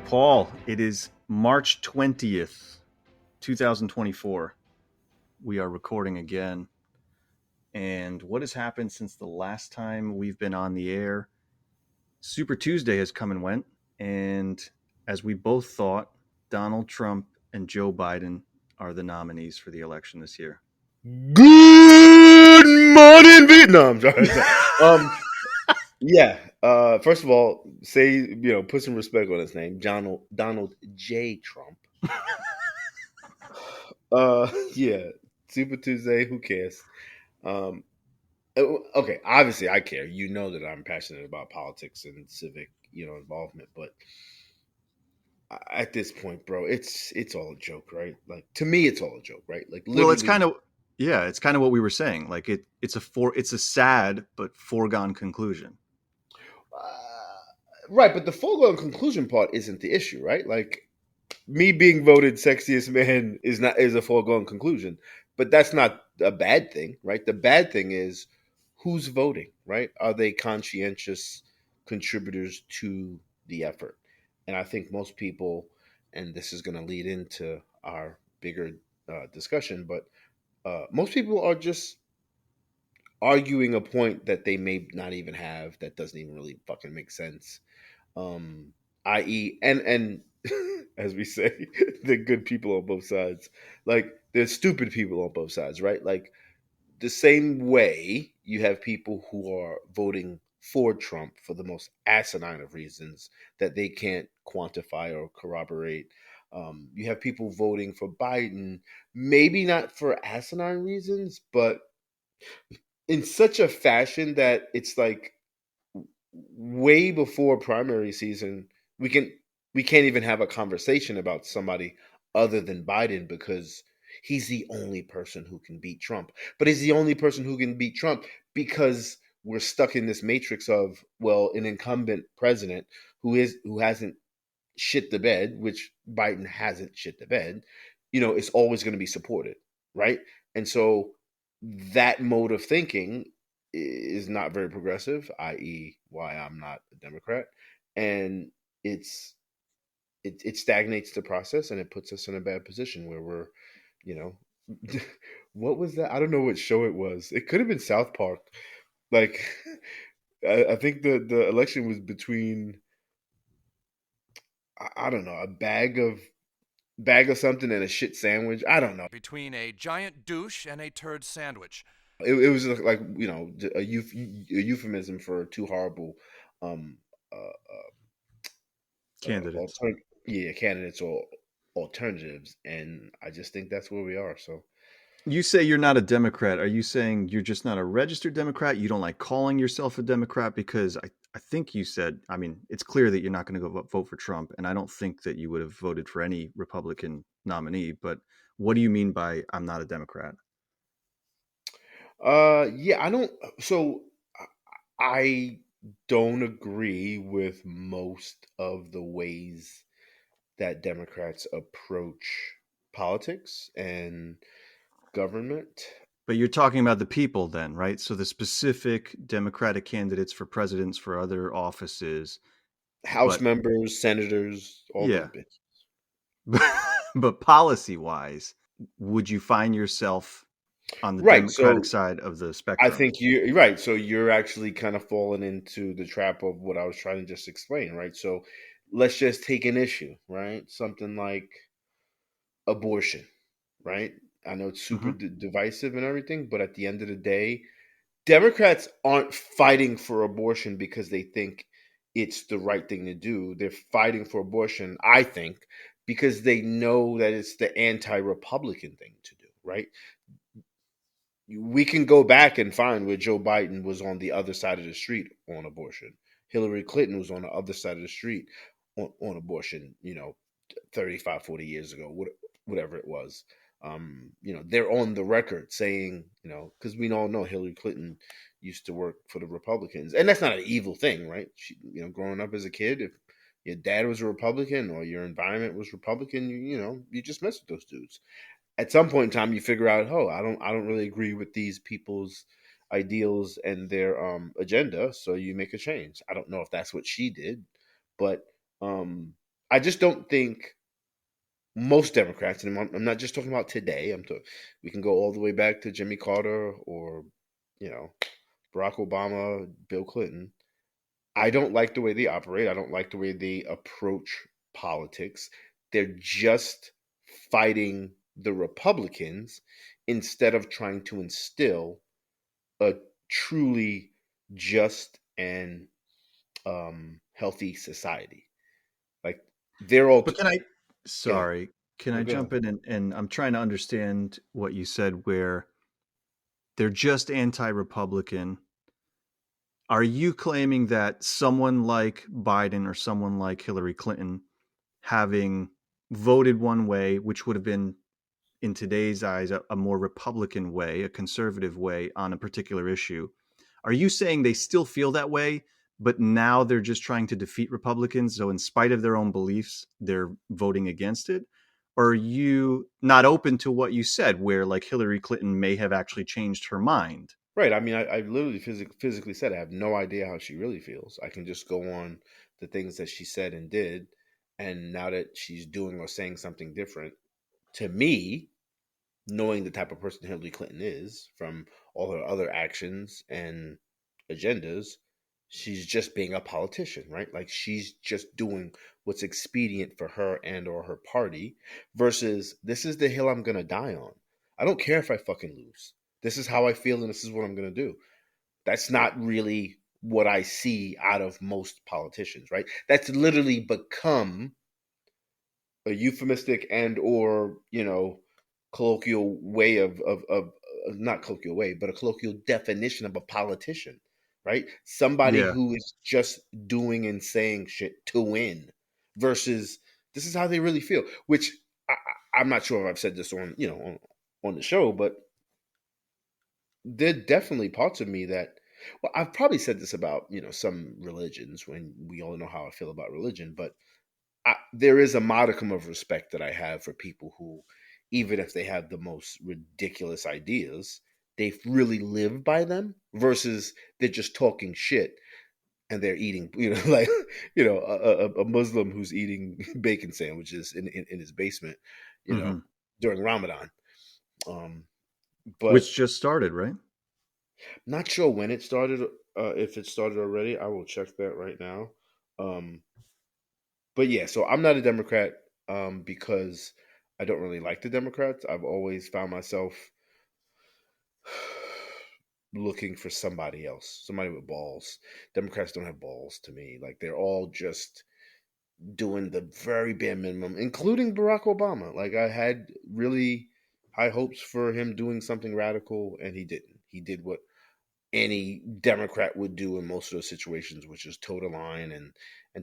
Paul, it is March 20th, 2024. We are recording again. And what has happened since the last time we've been on the air? Super Tuesday has come and went. And as we both thought, Donald Trump and Joe Biden are the nominees for the election this year. Good morning, Vietnam. Yeah. First of all, put some respect on his name, Donald J. Trump. Yeah. Super Tuesday. Who cares? Um, okay. Obviously, I care. You know that I'm passionate about politics and civic, involvement. But at this point, bro, it's all a joke, right? Like to me, it's all a joke, right? Like Well, it's literally. kind of it's kind of what we were saying. Like it's a sad but foregone conclusion. Right, but the foregone conclusion part isn't the issue, right? Like me being voted sexiest man is a foregone conclusion, but that's not a bad thing, right? The bad thing is who's voting, right? Are they conscientious contributors to the effort? And I think most people, and this is going to lead into our bigger discussion, but most people are just arguing a point that they may not even have that doesn't even really fucking make sense. um i.e. and as we say, the good people on both sides. Like there's stupid people on both sides, right? Like the same way you have people who are voting for Trump for the most asinine of reasons that they can't quantify or corroborate. You have people voting for Biden, maybe not for asinine reasons, but in such a fashion that it's like way before primary season, we can we can't even have a conversation about somebody other than Biden because he's the only person who can beat Trump. But he's the only person who can beat Trump because we're stuck in this matrix of, well, an incumbent president who hasn't shit the bed, which Biden hasn't shit the bed, is always going to be supported, right? And so that mode of thinking is not very progressive, i.e., why I'm not a Democrat, and it's it stagnates the process and it puts us in a bad position where we're, you know, what was that? I don't know what show it was. It could have been South Park. Like, I think the election was between I don't know, a bag of something and a shit sandwich. I don't know. Between a giant douche and a turd sandwich. It was like a euphemism for two horrible um Candidates. candidates or alternatives, and I just think that's where we are. So You say you're not a Democrat. Are you saying you're just not a registered Democrat? You don't like calling yourself a Democrat? Because I think you said, I mean, it's clear that you're not going to go vote for Trump. And I don't think that you would have voted for any Republican nominee. But what do you mean by I'm not a Democrat? yeah, I don't. So I don't agree with most of the ways that Democrats approach politics and government. But you're talking about the people then, right? So the specific Democratic candidates for presidents for other offices. House But members, senators, all those yeah, bits. but policy wise, would you find yourself on the Right. Democratic So side of the I spectrum? think you're right. So you're actually kind of falling into the trap of what I was trying to just explain, right? So let's just take an issue, right? Something like abortion, right? I know it's super Hmm. divisive and everything, but at the end of the day, Democrats aren't fighting for abortion because they think it's the right thing to do. They're fighting for abortion, I think, because they know that it's the anti-Republican thing to do, right? We can go back and find where Joe Biden was on the other side of the street on abortion. Hillary Clinton was on the other side of the street on abortion, 35, 40 years ago, whatever it was. They're on the record saying, because we all know Hillary Clinton used to work for the Republicans. And that's not an evil thing, right? Growing up as a kid, if your dad was a Republican or your environment was Republican, you just mess with those dudes. At some point in time you figure out, oh, I don't really agree with these people's ideals and their agenda, so you make a change. I don't know if that's what she did, but I just don't think most Democrats, and I'm not just talking about today. We can go all the way back to Jimmy Carter or, you know, Barack Obama, Bill Clinton. I don't like the way they operate. I don't like the way they approach politics. They're just fighting the Republicans instead of trying to instill a truly just and healthy society. Like they're all. But can I, Go ahead. sorry, can No, I go ahead. jump in and I'm trying to understand what you said where they're just anti-Republican. Are you claiming that someone like Biden or someone like Hillary Clinton having voted one way, which would have been in today's eyes a more Republican way, a conservative way on a particular issue, are you saying they still feel that way, but now they're just trying to defeat Republicans? So, in spite of their own beliefs, they're voting against it? Or are you not open to what you said, where like Hillary Clinton may have actually changed her mind? Right. I mean, I literally physically said I have no idea how she really feels. I can just go on the things that she said and did. And now that she's doing or saying something different, to me, knowing the type of person Hillary Clinton is from all her other actions and agendas, she's just being a politician, right? Like she's just doing what's expedient for her and or her party versus this is the hill I'm going to die on. I don't care if I fucking lose. This is how I feel and this is what I'm going to do. That's not really what I see out of most politicians, right? That's literally become a euphemistic and or colloquial way of not colloquial way but a colloquial definition of a politician, right? Somebody Yeah. who is just doing and saying shit to win versus this is how they really feel, which I'm not sure if I've said this on on the show, but there are definitely parts of me that, well, I've probably said this about some religions when we all know how I feel about religion, but there is a modicum of respect that I have for people who, even if they have the most ridiculous ideas, they really live by them versus they're just talking shit and they're eating, like, a Muslim who's eating bacon sandwiches in his basement, you know, Hmm. during Ramadan. Um, but Which just started, right? not sure when it started, if it started already. I will check that right now. Um, but yeah, so I'm not a Democrat because I don't really like the Democrats. I've always found myself looking for somebody else, somebody with balls. Democrats don't have balls to me. Like they're all just doing the very bare minimum, including Barack Obama. Like I had really high hopes for him doing something radical, and he didn't. He did what any Democrat would do in most of those situations, which is toe the line and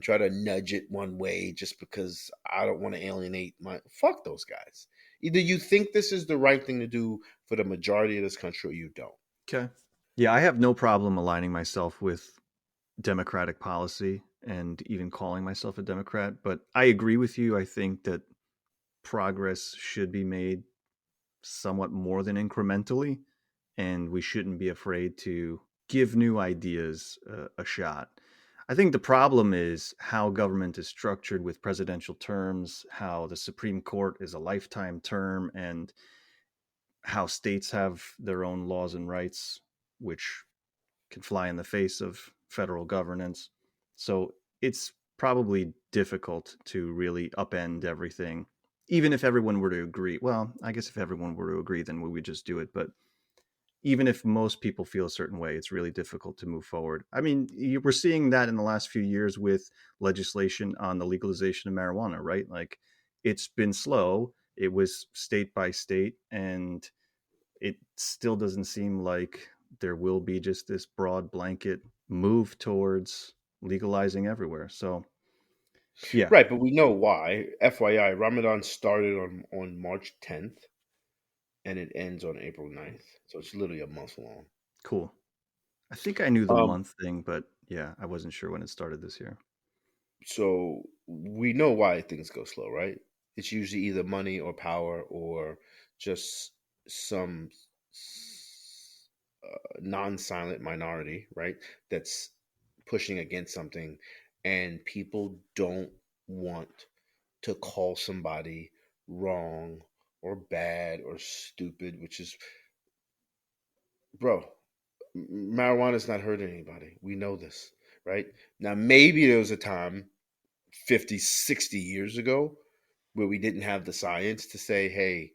try to nudge it one way just because I don't want to alienate my fuck those guys. Either you think this is the right thing to do for the majority of this country or you don't. Okay. Yeah, I have no problem aligning myself with Democratic policy and even calling myself a Democrat, but I agree with you. I think that progress should be made somewhat more than incrementally, and we shouldn't be afraid to give new ideas a shot. I think the problem is how government is structured with presidential terms, how the Supreme Court is a lifetime term, and how states have their own laws and rights, which can fly in the face of federal governance. So it's probably difficult to really upend everything, even if everyone were to agree. Well, I guess if everyone were to agree, then we would just do it. But even if most people feel a certain way, it's really difficult to move forward. I mean, we're seeing that in the last few years with legislation on the legalization of marijuana, right? Like it's been slow. It was state by state, and it still doesn't seem like there will be just this broad blanket move towards legalizing everywhere. So, yeah, Right, but we know why. FYI, Ramadan started on March 10th and it ends on April 9th. So it's literally a month long. cool. I think I knew the Um, month thing, but yeah, I wasn't sure when it started this year. so we know why things go slow, right? It's usually either money or power or just some non-silent minority, right? That's pushing against something, and people don't want. to call somebody wrong or bad or stupid, which is, bro, marijuana's not hurting anybody. We know this, right? Now, maybe there was a time 50, 60 years ago where we didn't have the science to say, hey,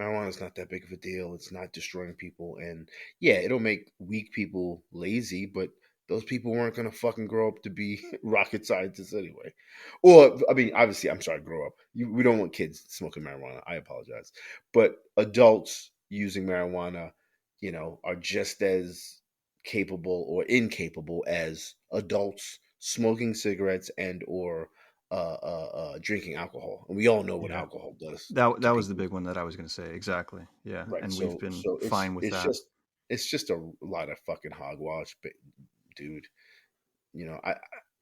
marijuana is not that big of a deal. It's not destroying people. And yeah, it'll make weak people lazy, but those people weren't going to fucking grow up to be rocket scientists anyway. Or, I mean, obviously, I'm sorry, grow up. We don't want kids smoking marijuana. I apologize. But adults using marijuana, are just as capable or incapable as adults smoking cigarettes and or drinking alcohol, and we all know what Yeah. alcohol does to That was the people. big one that I was going to say. Exactly. Yeah. Right. And we've So been so fine with that. it's just a lot of fucking hogwash, dude.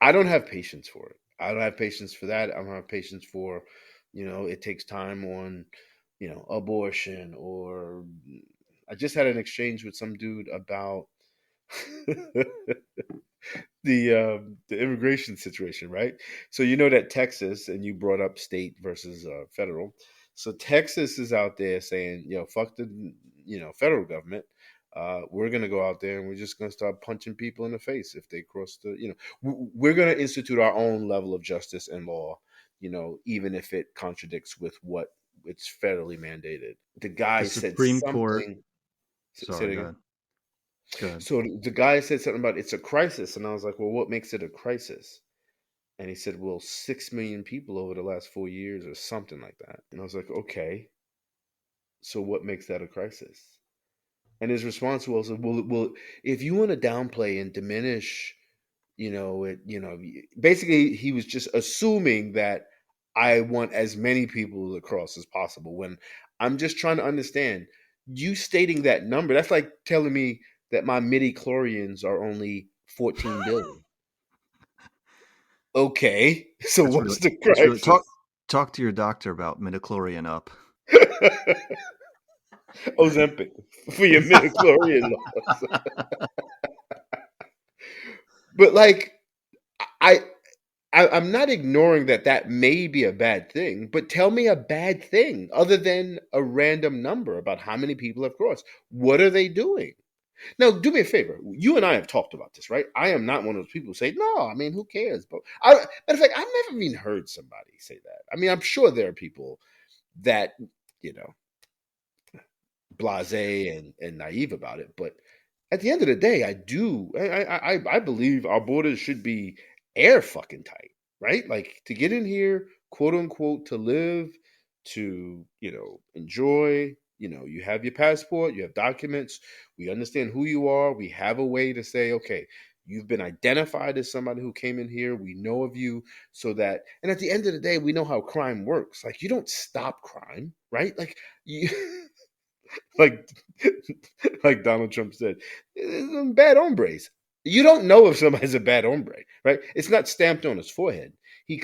I don't have patience for it. I don't have patience for that. I don't have patience for, it takes time on, abortion or. I just had an exchange with some dude about the immigration situation, right? So you know that Texas, and you brought up state versus federal. So Texas is out there saying, fuck the federal government. We're gonna go out there and we're just gonna start punching people in the face if they cross the we're gonna institute our own level of justice and law, even if it contradicts with what it's federally mandated. The The guy said Supreme Court. something. Say it Sorry, go again. ahead. Go ahead. So the guy said something about it's a crisis, and I was like, well, what makes it a crisis? And he said, well, 6 million people over the last 4 years, or something like that. And I was like, okay, so what makes that a crisis? And his response was, well, if you want to downplay and diminish, basically he was just assuming that I want as many people across as possible. When I'm just trying to understand, you stating that number, that's like telling me that my midi chlorians are only 14 billion. Okay, so That's what's really the that's really crisis? talk to your doctor about midichlorian up. Ozempic for your midichlorian loss. But like, I, I'm not ignoring that may be a bad thing, but tell me a bad thing other than a random number about how many people have crossed. What are they doing? Now, do me a favor. You and I have talked about this, right? I am not one of those people who say, no, I mean, who cares? But matter of fact, I've never even heard somebody say that. I mean, I'm sure there are people that, you know, blasé and naive about it. But at the end of the day, I believe our borders should be air fucking tight, right? Like to get in here, quote unquote, to live, to enjoy. You have your passport, you have documents. We understand who you are. We have a way to say, okay, you've been identified as somebody who came in here. We know of you, so that, and at the end of the day, we know how crime works. Like you don't stop crime, right? Like you. like like Donald Trump said, bad hombres. You don't know if somebody's a bad hombre, right? It's not stamped on his forehead. He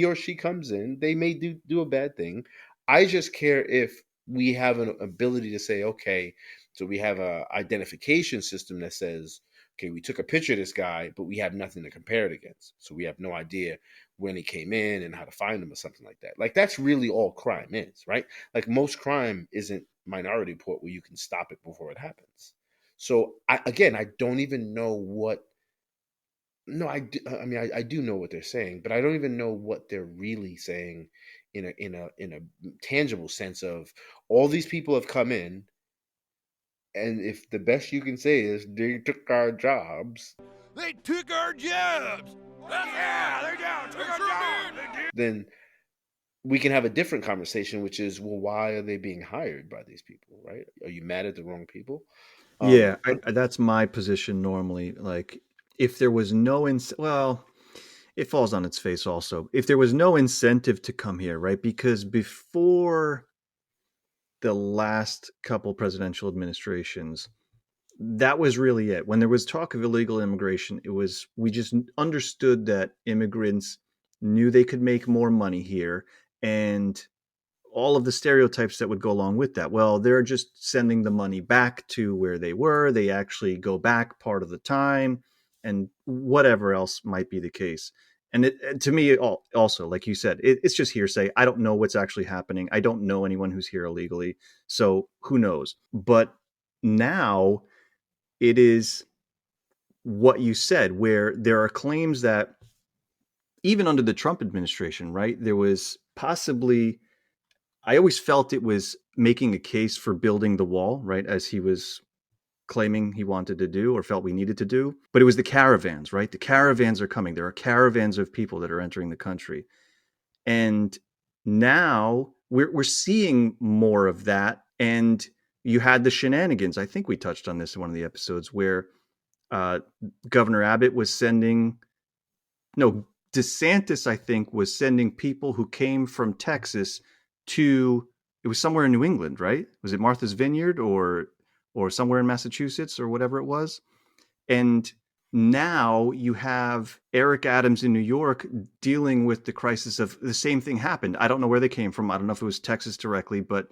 or she comes in, they may do a bad thing. I just care if we have an ability to say, okay, so we have a identification system that says, okay, we took a picture of this guy, but we have nothing to compare it against. So we have no idea when he came in and how to find him or something like that. Like that's really all crime is, right? Like most crime isn't Minority Report where you can stop it before it happens. So I don't even know what. No, I mean, I do know what they're saying, but I don't even know what they're really saying in a tangible sense of all these people have come in, and if the best you can say is they took our jobs, They took our jobs. Yeah, they took our jobs. then we can have a different conversation, which is, well, why are they being hired by these people, right? Are you mad at the wrong people? Yeah, But that's my position normally. Like, if there was no well, it falls on its face also. If there was no incentive to come here, right? Because before the last couple presidential administrations, that was really it. When there was talk of illegal immigration, we just understood that immigrants knew they could make more money here, and all of the stereotypes that would go along with that. Well, they're just sending the money back to where they were. They actually go back part of the time, and whatever else might be the case. And to me, also, like you said, it's just hearsay. I don't know what's actually happening. I don't know anyone who's here illegally. So who knows? But now it is what you said, where there are claims that even under the Trump administration, right, there was possibly, I always felt it was making a case for building the wall, right, as he was claiming he wanted to do or felt we needed to do. But it was the caravans, right? The caravans are coming. There are caravans of people that are entering the country. And now we're seeing more of that. And you had the shenanigans. I think we touched on this in one of the episodes where uh, Governor Abbott was sending, no, DeSantis, I think, was sending people who came from Texas to, it was somewhere in New England, right? Was it Martha's Vineyard or somewhere in Massachusetts or whatever it was? And now you have Eric Adams in New York dealing with the crisis of the same thing happened. I don't know where they came from. I don't know if it was Texas directly, but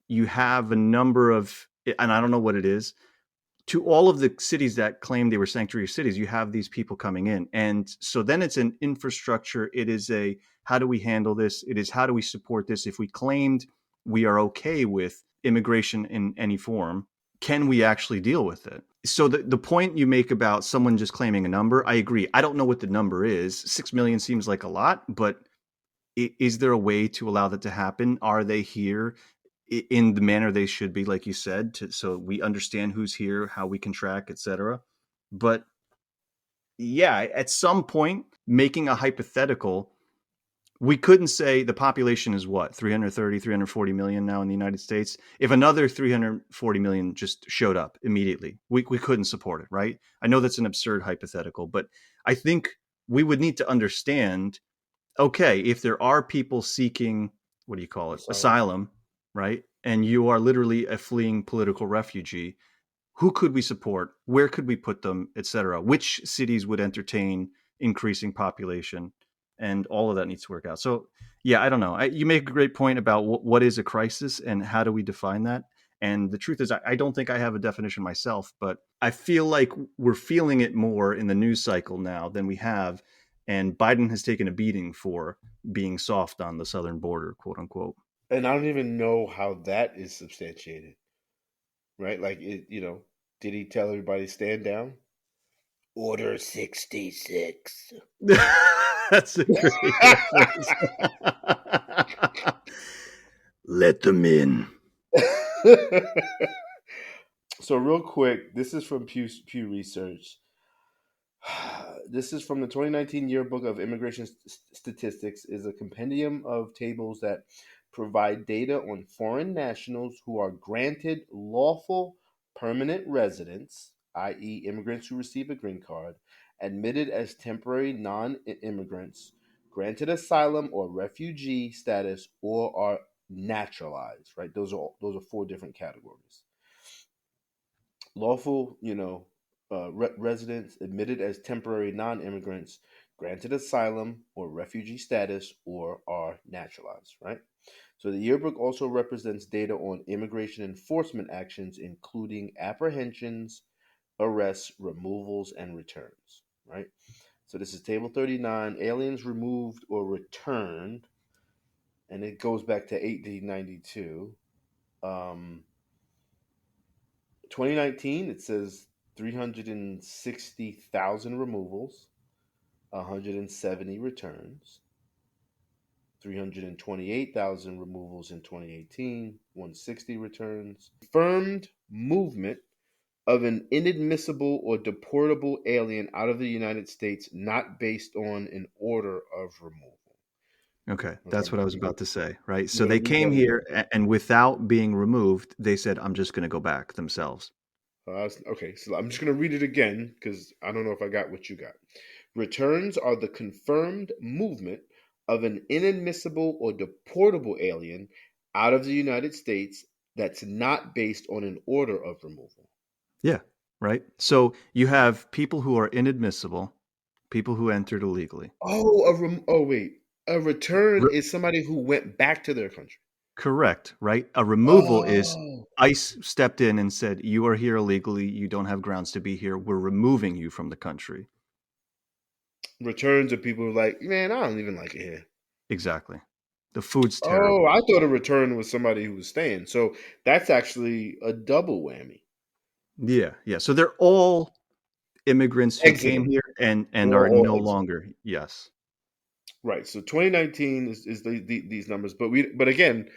you have a number of, and I don't know what it is, to all of the cities that claim they were sanctuary cities, you have these people coming in. And so then it's an infrastructure. It is a, how do we handle this? It is, how do we support this? If we claimed we are okay with immigration in any form, can we actually deal with it? So the point you make about someone just claiming a number, I agree. I don't know what the number is. 6 million seems like a lot, but is there a way to allow that to happen? Are they here in the manner they should be, like you said, so we understand who's here, how we can track, etc. But yeah, at some point, making a hypothetical, we couldn't say the population is what, 330, 340 million now in the United States. If another 340 million just showed up immediately, we couldn't support it, right? I know that's an absurd hypothetical, but I think we would need to understand, okay, if there are people seeking, what do you call it? Asylum, right? And you are literally a fleeing political refugee, who could we support? Where could we put them, et cetera? Which cities would entertain increasing population? And all of that needs to work out. So, yeah, I don't know. You make a great point about what is a crisis and how do we define that? And the truth is, I don't think I have a definition myself, but I feel like we're feeling it more in the news cycle now than we have. And Biden has taken a beating for being soft on the southern border, quote unquote. And I don't even know how that is substantiated, right? Like, did he tell everybody stand down? Order 66. That's a great reference. Let them in. So real quick, this is from Pew Research. This is from the 2019 Yearbook of Immigration Statistics. Is a compendium of tables that provide data on foreign nationals who are granted lawful permanent residence, i.e., immigrants who receive a green card, admitted as temporary non-immigrants, granted asylum or refugee status, or are naturalized. Right? Those are four different categories. Lawful, residents admitted as temporary non-immigrants, granted asylum or refugee status, or are naturalized, right? So the yearbook also represents data on immigration enforcement actions, including apprehensions, arrests, removals, and returns, right? So this is table 39, aliens removed or returned, and it goes back to 1892. 2019, it says 360,000 removals, 170 returns, 328,000 removals in 2018, 160 returns. Confirmed movement of an inadmissible or deportable alien out of the United States not based on an order of removal. Okay, that's what I was about to say, right? You So want to they read came that here again? and without being removed, they said, I'm just going to go back themselves. Okay, so I'm just going to read it again because I don't know if I got what you got. Returns are the confirmed movement of an inadmissible or deportable alien out of the United States that's not based on an order of removal. Yeah, right? So you have people who are inadmissible, people who entered illegally. Wait. A return Re- is somebody who went back to their country. Correct, right? A removal is Oh. ICE stepped in and said, you are here illegally. You don't have grounds to be here. We're removing you from the country. Returns of people who are like, man, I don't even like it here. Exactly. The food's Oh, terrible. I thought a return was somebody who was staying. So that's actually a double whammy. Yeah, yeah. So they're all immigrants who came Exiting. here and They're are no all exiting. longer. Yes. Right. So 2019 is these numbers, but again,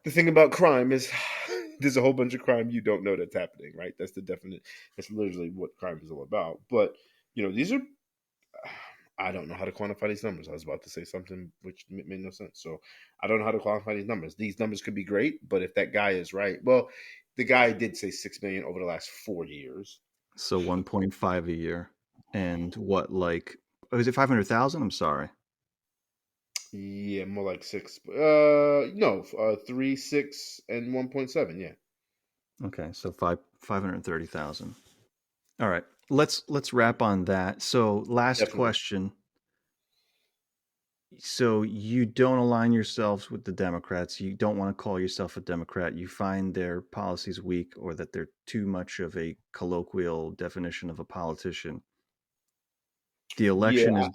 the thing about crime is there's a whole bunch of crime you don't know that's happening. Right. That's the definite. That's literally what crime is all about. But these are. I don't know how to quantify these numbers. I was about to say something which made no sense. So I don't know how to quantify these numbers. These numbers could be great, but if that guy is right, well, the guy did say 6 million over the last 4 years. So 1.5 a year. And what, like, oh, is it 500,000? I'm sorry. Yeah, more like six. No, 3, 6, and 1.7. Yeah, Okay, so 530,000. All right. Let's wrap on that. So, last definitely. question. So, you don't align yourselves with the Democrats. You don't want to call yourself a Democrat. You find their policies weak or that they're too much of a colloquial definition of a politician. The Yeah, election is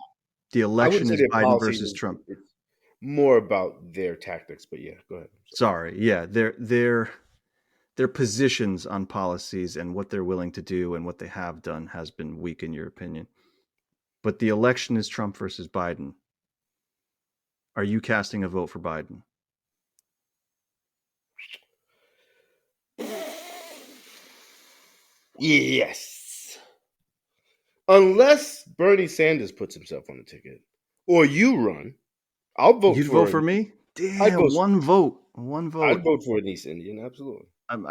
the I wouldn't election say is their Biden policies. versus Trump. It's more about their tactics. But yeah, go ahead. I'm sorry. Sorry. Yeah, their positions on policies and what they're willing to do and what they have done has been weak in your opinion. But the election is Trump versus Biden. Are you casting a vote for Biden? Yes, unless Bernie Sanders puts himself on the ticket, or you run, I'll vote You'd vote for. for me? I'd Damn, vote. one vote. One I'd vote. vote for an East Indian. Absolutely. I'm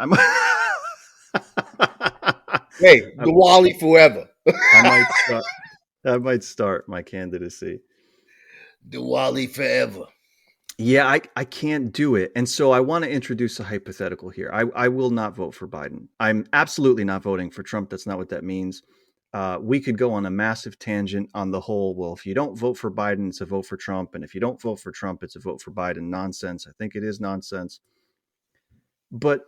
Hey, I, Diwali forever. I might start. I might start my candidacy. Diwali forever. Yeah, I can't do it. And so I want to introduce a hypothetical here. I will not vote for Biden. I'm absolutely not voting for Trump. That's not what that means. We could go on a massive tangent on the whole, well, if you don't vote for Biden, it's a vote for Trump. And if you don't vote for Trump, it's a vote for Biden. Nonsense. I think it is nonsense. But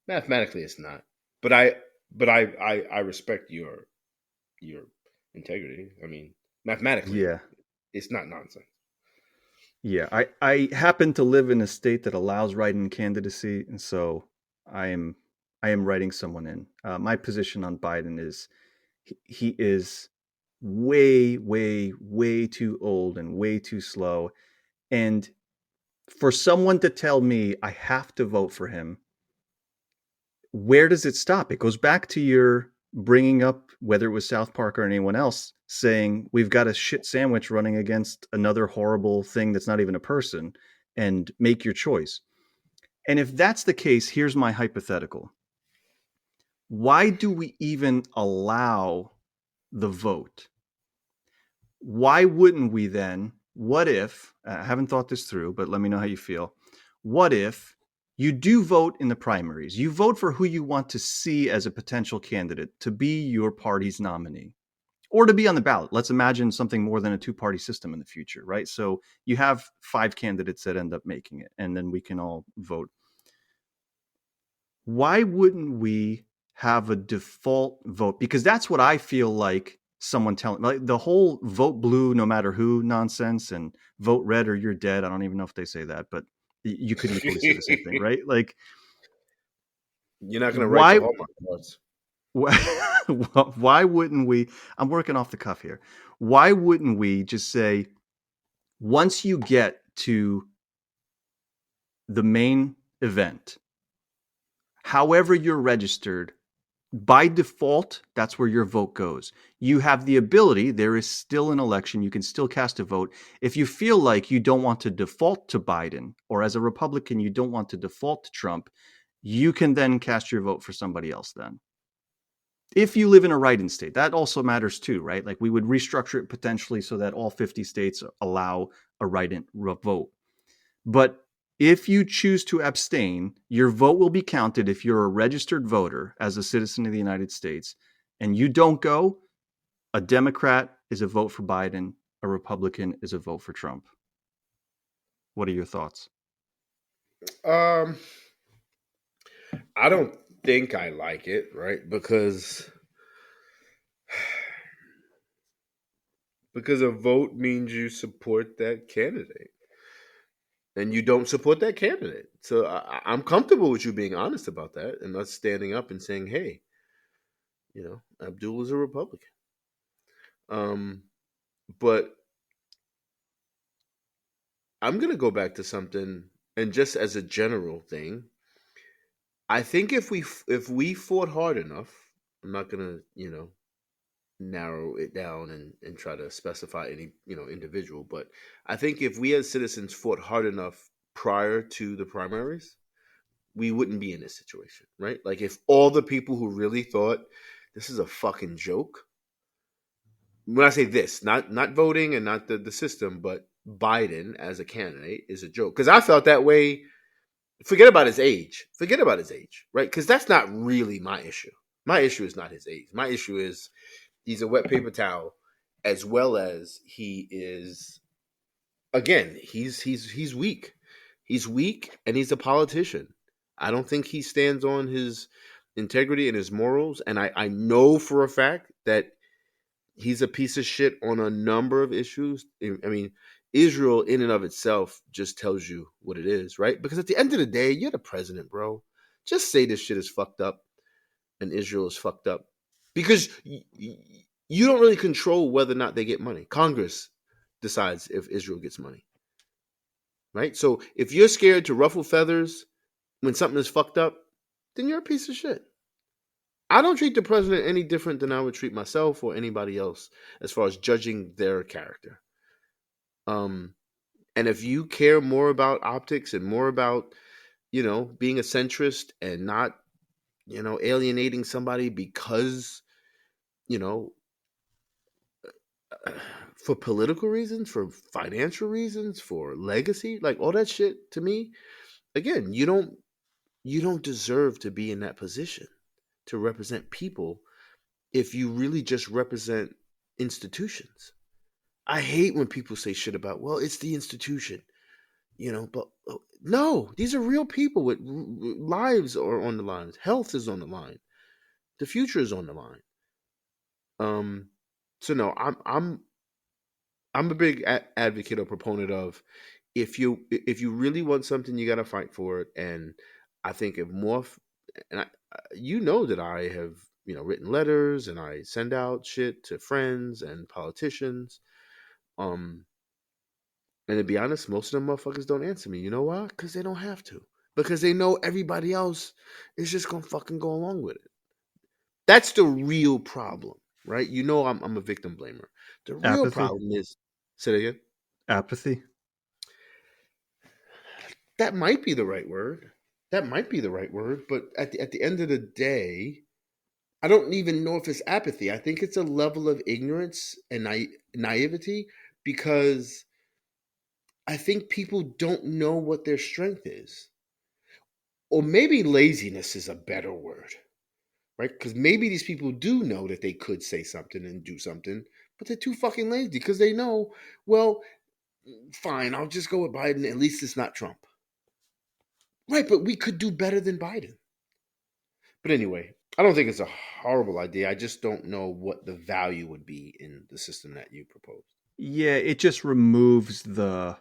Mathematically, it's not. But I respect your integrity. I mean, mathematically, yeah, it's not nonsense. yeah. I happen to live in a state that allows write-in candidacy. And so I am I am writing someone in. My position on Biden is he is way, way, way too old and way too slow. And for someone to tell me I have to vote for him, where does it stop? It goes back to your bringing up, whether it was South Park or anyone else, saying we've got a shit sandwich running against another horrible thing that's not even a person, and make your choice. And if that's the case, here's my hypothetical. Why do we even allow the vote? Why wouldn't we then? What if, I haven't thought this through, but let me know how you feel. What if you do vote in the primaries? You vote for who you want to see as a potential candidate to be your party's nominee or to be on the ballot. Let's imagine something more than a two-party system in the future, right? So you have 5 candidates that end up making it, and then we can all vote. Why wouldn't we have a default vote? Because that's what I feel like someone telling, like the whole vote blue no matter who nonsense and vote red or you're dead. I don't even know if they say that, but you could equally say the same thing, right? Like You're not going to write the why Hallmark cards. why wouldn't we, I'm working off the cuff here. Why wouldn't we just say once you get to the main event, however you're registered, by default, that's where your vote goes. You have the ability, there is still an election, you can still cast a vote. If you feel like you don't want to default to Biden, or as a Republican, you don't want to default to Trump, you can then cast your vote for somebody else then. If you live in a write-in state, that also matters too, right? Like we would restructure it potentially so that all 50 states allow a write-in vote. But if you choose to abstain, your vote will be counted if you're a registered voter as a citizen of the United States. And you don't go, a Democrat is a vote for Biden, a Republican is a vote for Trump. What are your thoughts? Um, I don't think I like it, right? Because because a vote means you support that candidate, and you don't support that candidate. So I'm comfortable with you being honest about that and us standing up and saying, "Hey, Abdul is a Republican." Um, but I'm gonna go back to something, and just as a general thing, I think if we fought hard enough, I'm not gonna narrow it down and try to specify any individual, but I think if we as citizens fought hard enough prior to the primaries, we wouldn't be in this situation, right? Like if all the people who really thought this is a fucking joke, when I say this, not voting and not the system, but Biden as a candidate is a joke. Because I felt that way. Forget about his age. Forget about his age, right? Because that's not really my issue. My issue is not his age. My issue is he's a wet paper towel, as well as he is. Again, he's weak. He's weak, and he's a politician. I don't think he stands on his integrity and his morals. And I know for a fact that he's a piece of shit on a number of issues. I mean, Israel in and of itself just tells you what it is, right? Because at the end of the day, you're the president, bro. Just say this shit is fucked up and Israel is fucked up. Because you don't really control whether or not they get money. Congress decides if Israel gets money, right? So if you're scared to ruffle feathers when something is fucked up, then you're a piece of shit. I don't treat the president any different than I would treat myself or anybody else as far as judging their character. And if you care more about optics and more about, being a centrist and not, alienating somebody because, for political reasons, for financial reasons, for legacy, like all that shit, to me, again, you don't deserve to be in that position to represent people if you really just represent institutions. I hate when people say shit about, well, it's the institution, but no, these are real people with lives are on the line. Health is on the line. The future is on the line. So no, I'm a big advocate or proponent of if you really want something, you got to fight for it. And I think if more, and that I have written letters and I send out shit to friends and politicians. And to be honest, most of them motherfuckers don't answer me. You know why? Because they don't have to. Because they know everybody else is just gonna fucking go along with it. That's the real problem, right? I'm a victim blamer. The real Apathy. problem is, say that again. Apathy. That might be the right word. That might be the right word. But at the end of the day, I don't even know if it's apathy. I think it's a level of ignorance and naivety because I think people don't know what their strength is. Or maybe laziness is a better word, right? Because maybe these people do know that they could say something and do something, but they're too fucking lazy because they know, well, fine, I'll just go with Biden. At least it's not Trump. Right, but we could do better than Biden. But anyway, I don't think it's a horrible idea. I just don't know what the value would be in the system that you proposed. Yeah, it just removes the.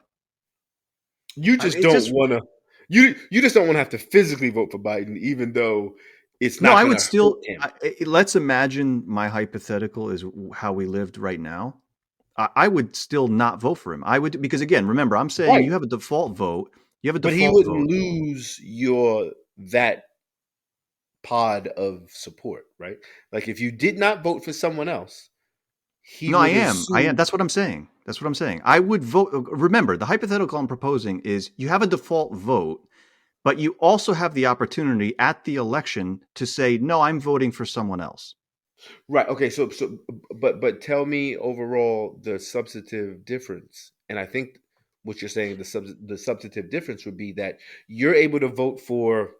You just It don't just want to. You just don't want to have to physically vote for Biden, even though it's no. not I going would to still. hurt him. Let's imagine my hypothetical is how we lived right now. I would still not vote for him. I would because again, remember, I'm saying Right, you have a default vote. You have a but he default wouldn't vote. lose your that pod of support, right? Like if you did not vote for someone else, he No, I would am. I am. assume. That's what I'm saying. That's what I'm saying. I would vote. Remember, the hypothetical I'm proposing is you have a default vote, but you also have the opportunity at the election to say, no, I'm voting for someone else. Right. Okay. But tell me overall the substantive difference, and I think what you're saying the substantive difference would be that you're able to vote for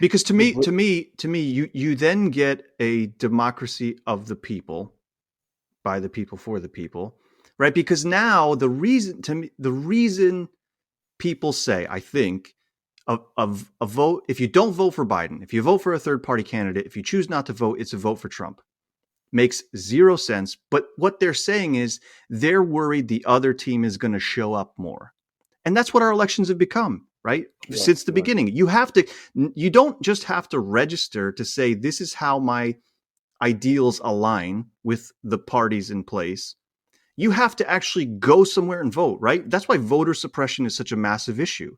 Because the. you then get a democracy of the people, by the people, for the people, right? Because now the reason people say, I think, of a vote, if you don't vote for Biden, if you vote for a third party candidate, if you choose not to vote, it's a vote for Trump. makes zero sense. But what they're saying is they're worried the other team is going to show up more. And that's what our elections have become, right? Right, Since the right. beginning. You don't just have to register to say, this is how my ideals align with the parties in place. You have to actually go somewhere and vote, right? That's why voter suppression is such a massive issue.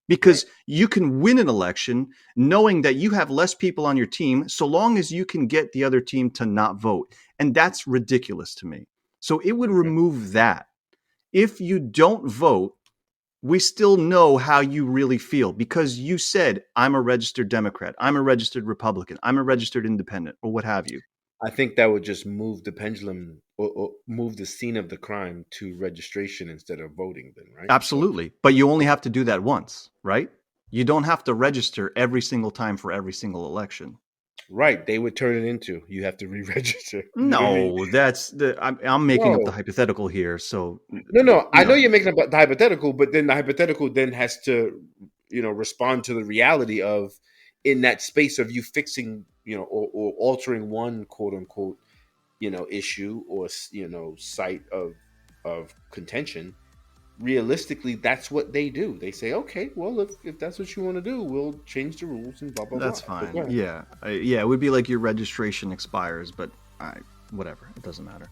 Because Right. you can win an election knowing that you have less people on your team, so long as you can get the other team to not vote. And that's ridiculous to me. So it would remove that. If you don't vote, we still know how you really feel because you said, I'm a registered Democrat, I'm a registered Republican, I'm a registered independent, or what have you. I think that would just move the pendulum or move the scene of the crime to registration instead of voting then, right? So Absolutely. But you only have to do that once, right? You don't have to register every single time for every single election. right, they would turn it into you have to re-register. You know what I mean? No, I'm making up the No. hypothetical here. So, No. you I know know, you're making up the hypothetical, but then the hypothetical then has to, respond to the reality of in that space of you fixing, or altering one quote unquote, issue or site of contention. Realistically, that's what they do. They say, okay, well, if that's what you want to do, we'll change the rules and blah blah that's blah. But go fine. ahead. Yeah. Yeah, it would be like your registration expires, but whatever. It doesn't matter.